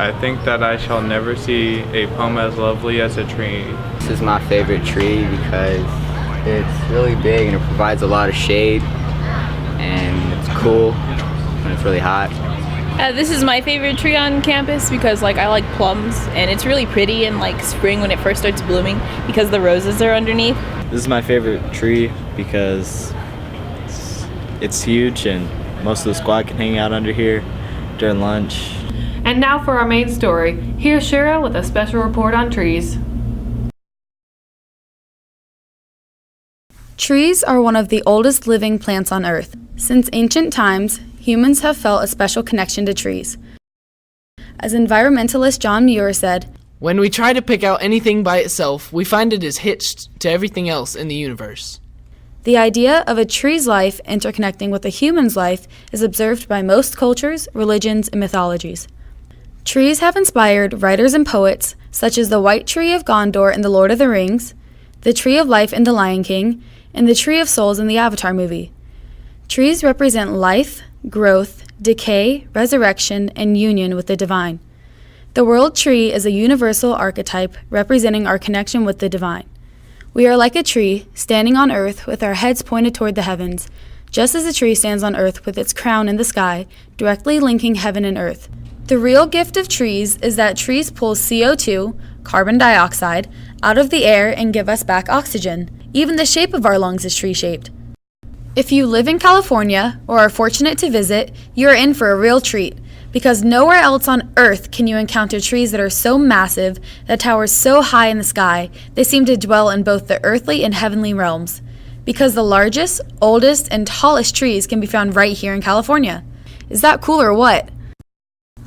I think that I shall never see a poem as lovely as a tree. This is my favorite tree because it's really big and it provides a lot of shade and it's cool when it's really hot. This is my favorite tree on campus because I like plums and it's really pretty in spring when it first starts blooming because the roses are underneath. This is my favorite tree because it's huge and most of the squad can hang out under here during lunch. And now for our main story. Here's Shira with a special report on trees. Trees are one of the oldest living plants on Earth. Since ancient times, humans have felt a special connection to trees. As environmentalist John Muir said, "When we try to pick out anything by itself, we find it is hitched to everything else in the universe." the idea of a tree's life interconnecting with a human's life is observed by most cultures, religions, and mythologies. Trees have inspired writers and poets such as the White Tree of Gondor in The Lord of the Rings, the Tree of Life in The Lion King, and the Tree of Souls in the Avatar movie. Trees represent life, growth, decay, resurrection, and union with the divine. The world tree is a universal archetype representing our connection with the divine. We are like a tree standing on earth with our heads pointed toward the heavens, just as a tree stands on earth with its crown in the sky, directly linking heaven and earth. The real gift of trees is that trees pull CO2, carbon dioxide, out of the air and give us back oxygen. Even the shape of our lungs is tree-shaped. If you live in California or are fortunate to visit, you are in for a real treat, because nowhere else on earth can you encounter trees that are so massive, that tower so high in the sky, they seem to dwell in both the earthly and heavenly realms. Because the largest, oldest, and tallest trees can be found right here in California. Is that cool or what?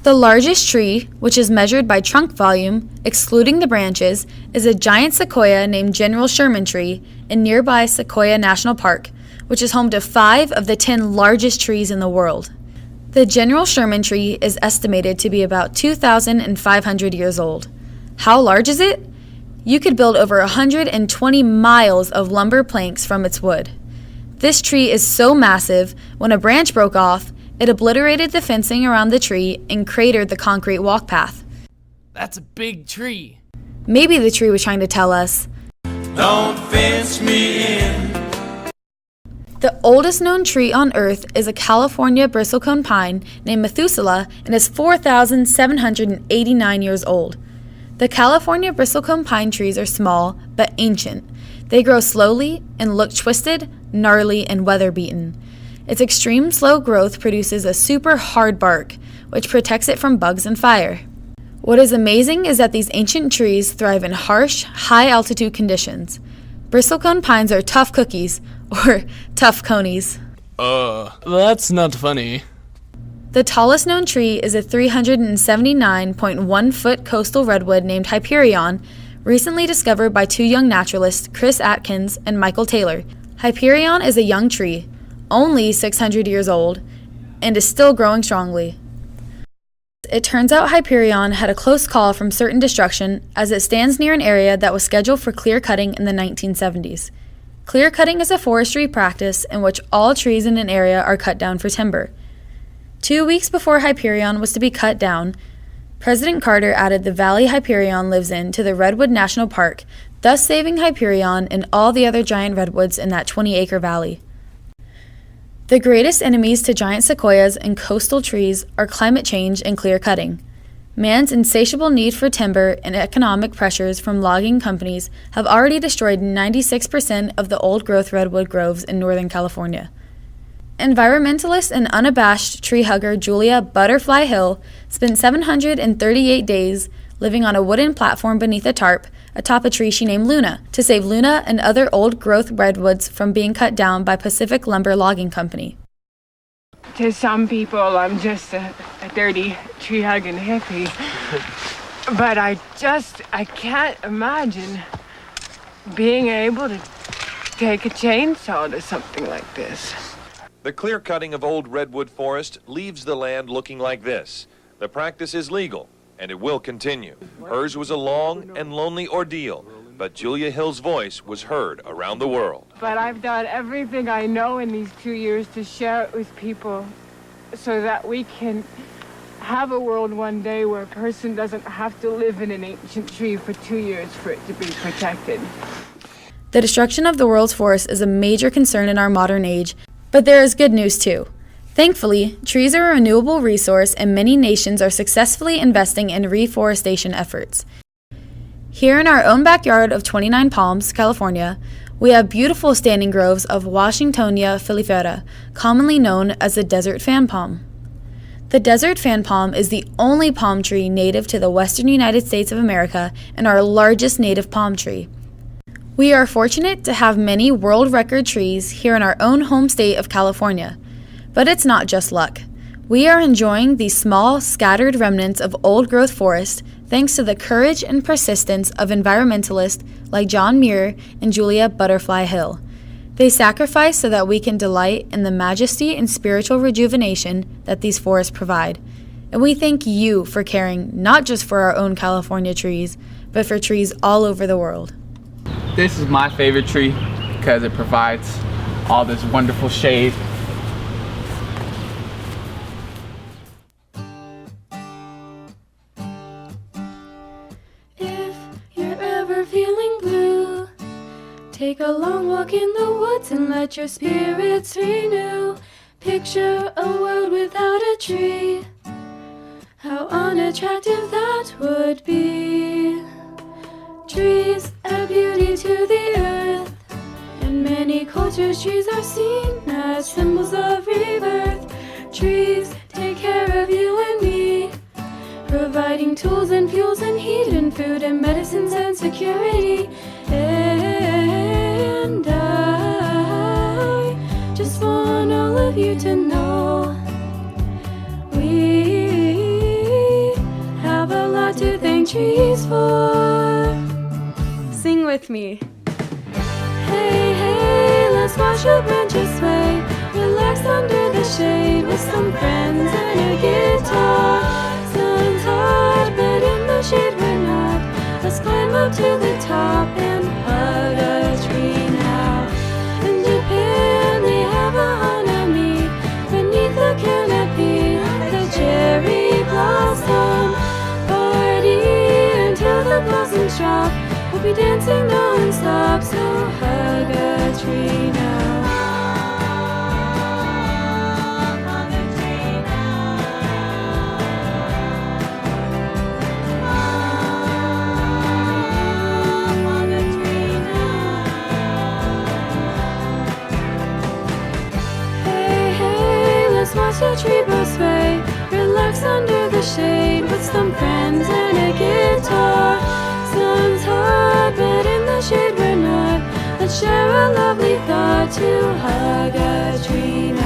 The largest tree, which is measured by trunk volume, excluding the branches, is a giant sequoia named General Sherman Tree in nearby Sequoia National Park, which is home to 5 of the 10 largest trees in the world. The General Sherman Tree is estimated to be about 2,500 years old. How large is it? You could build over 120 miles of lumber planks from its wood. This tree is so massive, when a branch broke off, it obliterated the fencing around the tree and cratered the concrete walk path. That's a big tree. Maybe the tree was trying to tell us, "Don't fence me in." The oldest known tree on Earth is a California bristlecone pine named Methuselah and is 4,789 years old. The California bristlecone pine trees are small but ancient. They grow slowly and look twisted, gnarly, and weather-beaten. Its extreme slow growth produces a super hard bark, which protects it from bugs and fire. What is amazing is that these ancient trees thrive in harsh, high-altitude conditions. Bristlecone pines are tough cookies, or tough conies. That's not funny. The tallest known tree is a 379.1-foot coastal redwood named Hyperion, recently discovered by 2 young naturalists, Chris Atkins and Michael Taylor. Hyperion is a young tree, only 600 years old, and is still growing strongly. It turns out Hyperion had a close call from certain destruction as it stands near an area that was scheduled for clear cutting in the 1970s. Clear cutting is a forestry practice in which all trees in an area are cut down for timber. 2 weeks before Hyperion was to be cut down, President Carter added the valley Hyperion lives in to the Redwood National Park, thus saving Hyperion and all the other giant redwoods in that 20-acre valley. The greatest enemies to giant sequoias and coastal trees are climate change and clear cutting. Man's insatiable need for timber and economic pressures from logging companies have already destroyed 96% of the old-growth redwood groves in Northern California. Environmentalist and unabashed tree hugger Julia Butterfly Hill spent 738 days living on a wooden platform beneath a tarp atop a tree she named Luna, to save Luna and other old-growth redwoods from being cut down by Pacific Lumber Logging Company. To some people, I'm just a dirty tree-hugging hippie. But I can't imagine being able to take a chainsaw to something like this. The clear cutting of old redwood forest leaves the land looking like this. The practice is legal, and it will continue. Hers was a long and lonely ordeal, but Julia Hill's voice was heard around the world. But I've done everything I know in these 2 years to share it with people so that we can have a world one day where a person doesn't have to live in an ancient tree for 2 years for it to be protected. The destruction of the world's forest is a major concern in our modern age, but there is good news too. Thankfully, trees are a renewable resource and many nations are successfully investing in reforestation efforts. Here in our own backyard of 29 Palms, California, we have beautiful standing groves of Washingtonia filifera, commonly known as the desert fan palm. The desert fan palm is the only palm tree native to the western United States of America and our largest native palm tree. We are fortunate to have many world record trees here in our own home state of California. But it's not just luck. We are enjoying these small, scattered remnants of old-growth forest thanks to the courage and persistence of environmentalists like John Muir and Julia Butterfly Hill. They sacrifice so that we can delight in the majesty and spiritual rejuvenation that these forests provide. And we thank you for caring not just for our own California trees, but for trees all over the world. This is my favorite tree because it provides all this wonderful shade. Feeling blue, take a long walk in the woods and let your spirits renew. Picture a world without a tree, how unattractive that would be. Trees add beauty to the earth. In many cultures, trees are seen as symbols of rebirth. Trees take care of you and me, providing tools and fuels and heat and food and medicines and security. And I just want all of you to know we have a lot to thank trees for. Sing with me. Hey, hey, let's watch the branches sway, relax under the shade with some friends and a guitar. Sun's hot, but in the shade we're not. Let's climb up to the top and hug a tree now. In Japan they have a hanami beneath the canopy, the cherry blossom party until the blossoms drop. We'll be dancing non-stop, so hug a tree now. Watch the tree bow sway, relax under the shade with some friends and a guitar. Sun's hot, but in the shade we're not. Let's share a lovely thought to hug a tree now.